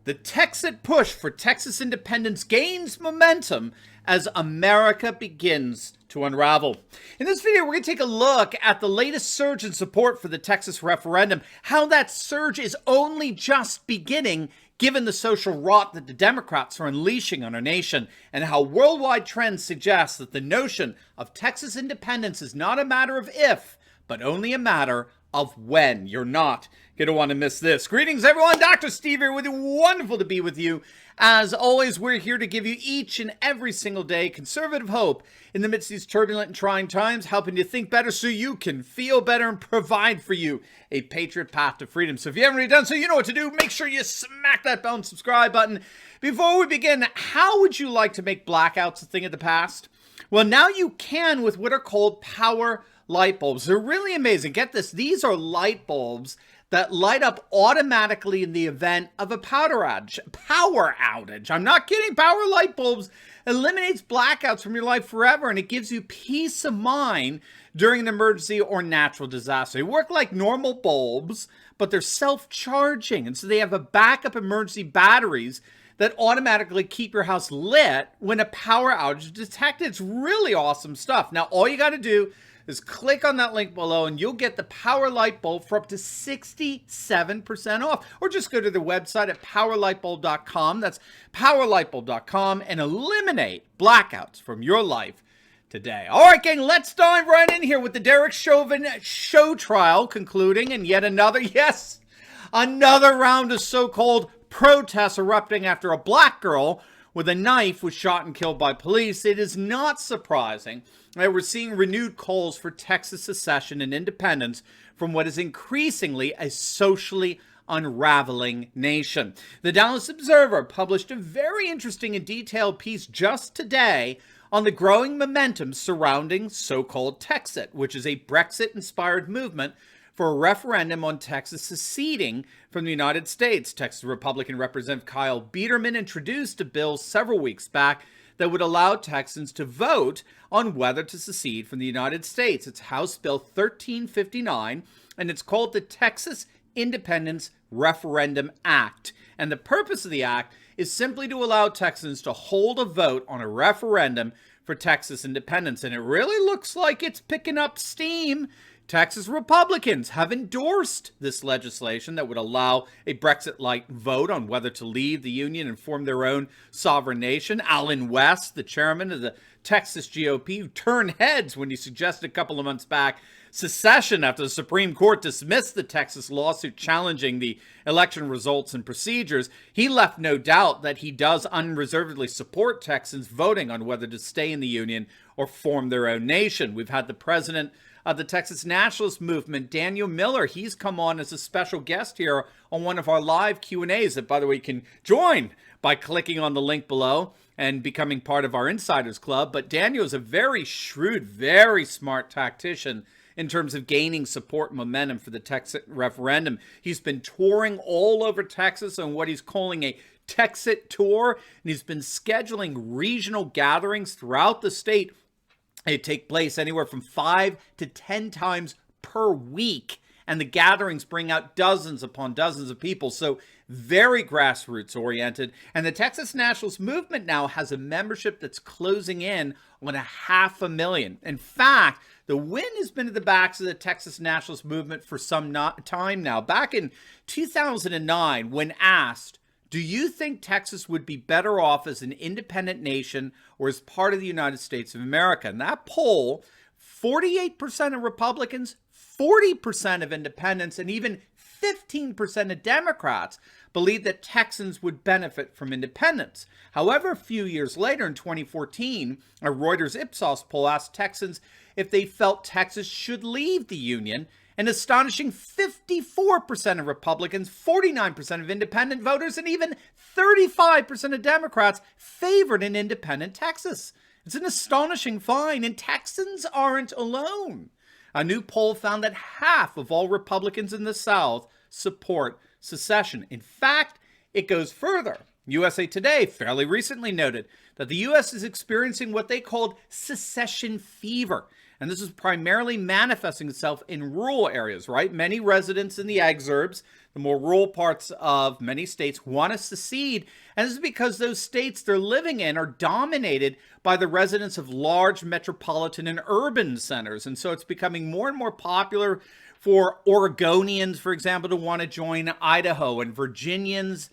The Texit Push for Texas independence gains momentum as America begins to unravel. In this video, we're going to take a look at the latest surge in support for the Texas referendum, how that surge is only just beginning given the social rot that the Democrats are unleashing on our nation, and how worldwide trends suggest that the notion of Texas independence is not a matter of if, but only a matter of when. You're not going to want to miss this. Greetings, everyone. Dr. Steve here with you. Wonderful to be with you. As always, we're here to give you each and every single day conservative hope in the midst of these turbulent and trying times, helping you think better so you can feel better and provide for you a patriot path to freedom. So if you haven't already done so, you know what to do. Make sure you smack that bell and subscribe button. Before we begin, how would you like to make blackouts a thing of the past? Well, now you can with what are called power light bulbs. They're really amazing. Get this. These are light bulbs that light up automatically in the event of a power outage. I'm not kidding. Power light bulbs eliminates blackouts from your life forever, and it gives you peace of mind during an emergency or natural disaster. They work like normal bulbs, but they're self-charging, and so they have a backup emergency batteries that automatically keep your house lit when a power outage is detected. It's really awesome stuff. Now, all you got to do is click on that link below and you'll get the power light bulb for up to 67% off. Or just go to the website at powerlightbulb.com. That's powerlightbulb.com, and eliminate blackouts from your life today. All right, gang, let's dive right in here with the Derek Chauvin show trial concluding, and yet another round of so-called protests erupting after a black girl with a knife was shot and killed by police. It is not surprising that we're seeing renewed calls for Texas secession and independence from what is increasingly a socially unraveling nation. The Dallas Observer published a very interesting and detailed piece just today on the growing momentum surrounding so-called Texit, which is a Brexit-inspired movement for a referendum on Texas seceding from the United States. Texas Republican Representative Kyle Biederman introduced a bill several weeks back that would allow Texans to vote on whether to secede from the United States. It's House Bill 1359, and it's called the Texas Independence Referendum Act. And the purpose of the act is simply to allow Texans to hold a vote on a referendum for Texas independence. And it really looks like it's picking up steam. Texas Republicans have endorsed this legislation that would allow a Brexit-like vote on whether to leave the union and form their own sovereign nation. Allen West, the chairman of the Texas GOP, who turned heads when he suggested a couple of months back secession after the Supreme Court dismissed the Texas lawsuit challenging the election results and procedures, he left no doubt that he does unreservedly support Texans voting on whether to stay in the union or form their own nation. We've had the president of the Texas Nationalist Movement, Daniel Miller. He's come on as a special guest here on one of our live Q&As that, by the way, you can join by clicking on the link below and becoming part of our Insiders Club. But Daniel is a very shrewd, very smart tactician in terms of gaining support and momentum for the Texit referendum. He's been touring all over Texas on what he's calling a Texit tour, and he's been scheduling regional gatherings throughout the state. They take place anywhere from 5 to 10 times per week, and the gatherings bring out dozens upon dozens of people, so very grassroots oriented. And the Texas Nationalist Movement now has a membership that's closing in on 500,000. In fact, the wind has been at the backs of the Texas Nationalist Movement for some time now. Back in 2009, when asked, do you think Texas would be better off as an independent nation or as part of the United States of America? In that poll, 48% of Republicans, 40% of independents, and even 15% of Democrats believed that Texans would benefit from independence. However, a few years later, in 2014, a Reuters Ipsos poll asked Texans if they felt Texas should leave the Union. An astonishing 54% of Republicans, 49% of independent voters, and even 35% of Democrats favored an independent Texas. It's an astonishing find, and Texans aren't alone. A new poll found that half of all Republicans in the South support secession. In fact, it goes further. USA Today fairly recently noted that the U.S. is experiencing what they called secession fever. And this is primarily manifesting itself in rural areas, right? Many residents in the exurbs the more rural parts of many states want to secede. And this is because those states they're living in are dominated by the residents of large metropolitan and urban centers. And so it's becoming more and more popular for Oregonians, for example, to want to join Idaho, and Virginians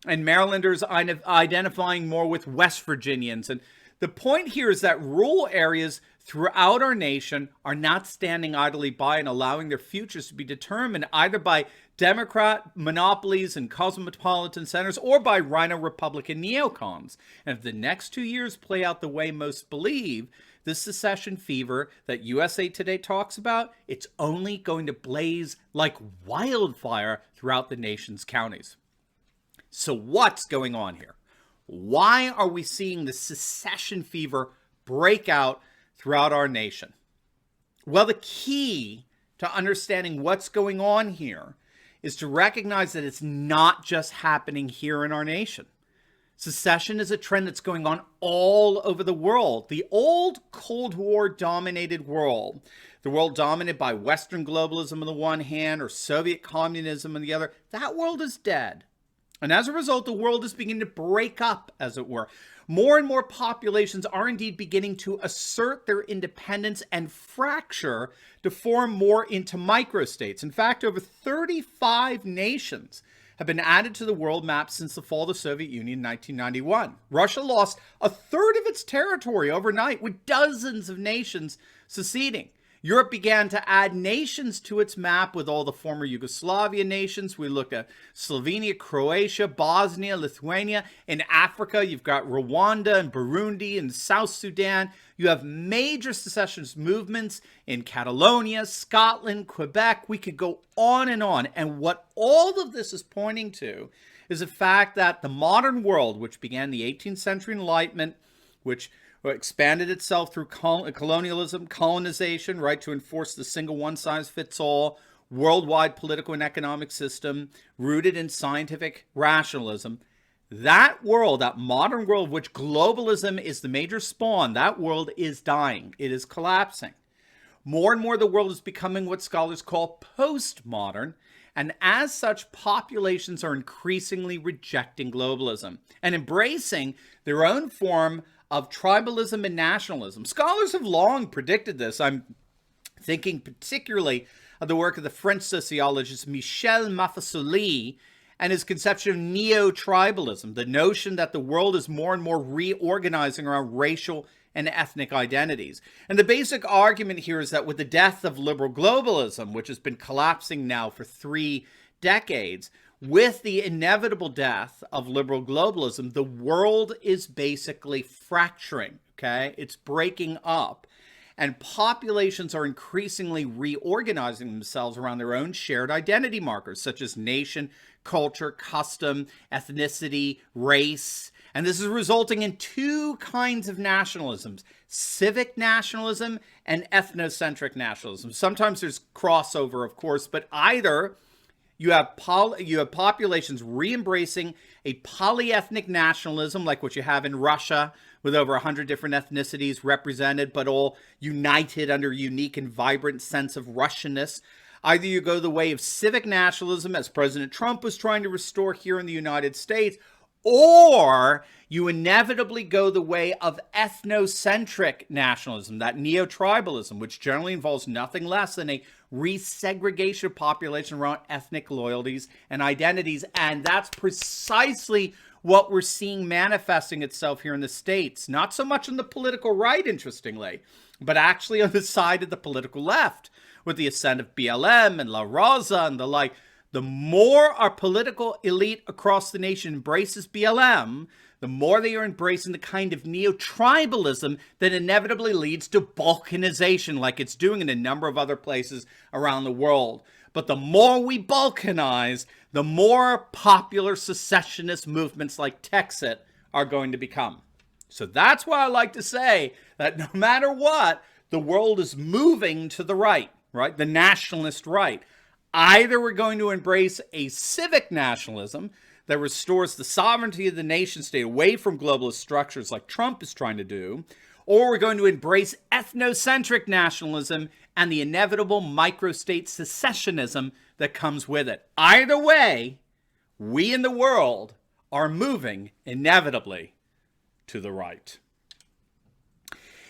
and Marylanders identifying more with West Virginians. And the point here is that rural areas throughout our nation are not standing idly by and allowing their futures to be determined either by Democrat monopolies and cosmopolitan centers or by Rhino Republican neocons. And if the next 2 years play out the way most believe, this secession fever that USA Today talks about, it's only going to blaze like wildfire throughout the nation's counties. So what's going on here? Why are we seeing the secession fever break out throughout our nation? Well, the key to understanding what's going on here is to recognize that it's not just happening here in our nation. Secession is a trend that's going on all over the world. The old Cold War dominated world, the world dominated by Western globalism on the one hand or Soviet communism on the other, that world is dead. And as a result, the world is beginning to break up, as it were. More and more populations are indeed beginning to assert their independence and fracture to form more into microstates. In fact, over 35 nations have been added to the world map since the fall of the Soviet Union in 1991. Russia lost a third of its territory overnight, with dozens of nations seceding. Europe began to add nations to its map with all the former Yugoslavia nations. We look at Slovenia, Croatia, Bosnia, Lithuania. In Africa, you've got Rwanda and Burundi and South Sudan. You have major secessionist movements in Catalonia, Scotland, Quebec. We could go on. And what all of this is pointing to is the fact that the modern world, which began the 18th century Enlightenment, which expanded itself through colonialism, colonization, right, to enforce the single one-size-fits-all worldwide political and economic system rooted in scientific rationalism. That world, that modern world, which globalism is the major spawn, that world is dying. It is collapsing. More and more, the world is becoming what scholars call postmodern. And as such, populations are increasingly rejecting globalism and embracing their own form of tribalism and nationalism. Scholars have long predicted this. I'm thinking particularly of the work of the French sociologist Michel Maffesoli and his conception of neo-tribalism, the notion that the world is more and more reorganizing around racial and ethnic identities. And the basic argument here is that with the death of liberal globalism, which has been collapsing now for 3 decades, with the inevitable death of liberal globalism, the world is basically fracturing, okay? It's breaking up. And populations are increasingly reorganizing themselves around their own shared identity markers, such as nation, culture, custom, ethnicity, race. And this is resulting in 2 kinds of nationalisms: civic nationalism and ethnocentric nationalism. Sometimes there's crossover, of course, but either you have populations re-embracing a polyethnic nationalism like what you have in Russia, with over 100 different ethnicities represented, but all united under a unique and vibrant sense of Russianness. Either you go the way of civic nationalism, as President Trump was trying to restore here in the United States, or you inevitably go the way of ethnocentric nationalism, that neo-tribalism, which generally involves nothing less than a resegregation of population around ethnic loyalties and identities. And that's precisely what we're seeing manifesting itself here in the States. Not so much on the political right, interestingly, but actually on the side of the political left, with the ascent of BLM and La Raza and the like. The more our political elite across the nation embraces BLM, the more they are embracing the kind of neo-tribalism that inevitably leads to balkanization, like it's doing in a number of other places around the world. But the more we balkanize, the more popular secessionist movements like Texit are going to become. So that's why I like to say that no matter what, the world is moving to the right, the nationalist right. Either we're going to embrace a civic nationalism that restores the sovereignty of the nation state away from globalist structures like Trump is trying to do, or we're going to embrace ethnocentric nationalism and the inevitable microstate secessionism that comes with it. Either way, we in the world are moving inevitably to the right.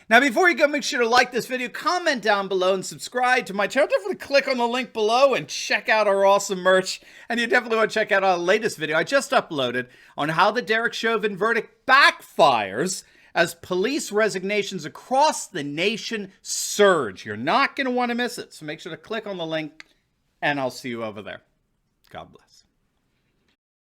Now, before you go, make sure to like this video, comment down below, and subscribe to my channel. Definitely click on the link below and check out our awesome merch. And you definitely want to check out our latest video I just uploaded on how the Derek Chauvin verdict backfires as police resignations across the nation surge. You're not going to want to miss it. So make sure to click on the link, and I'll see you over there. God bless.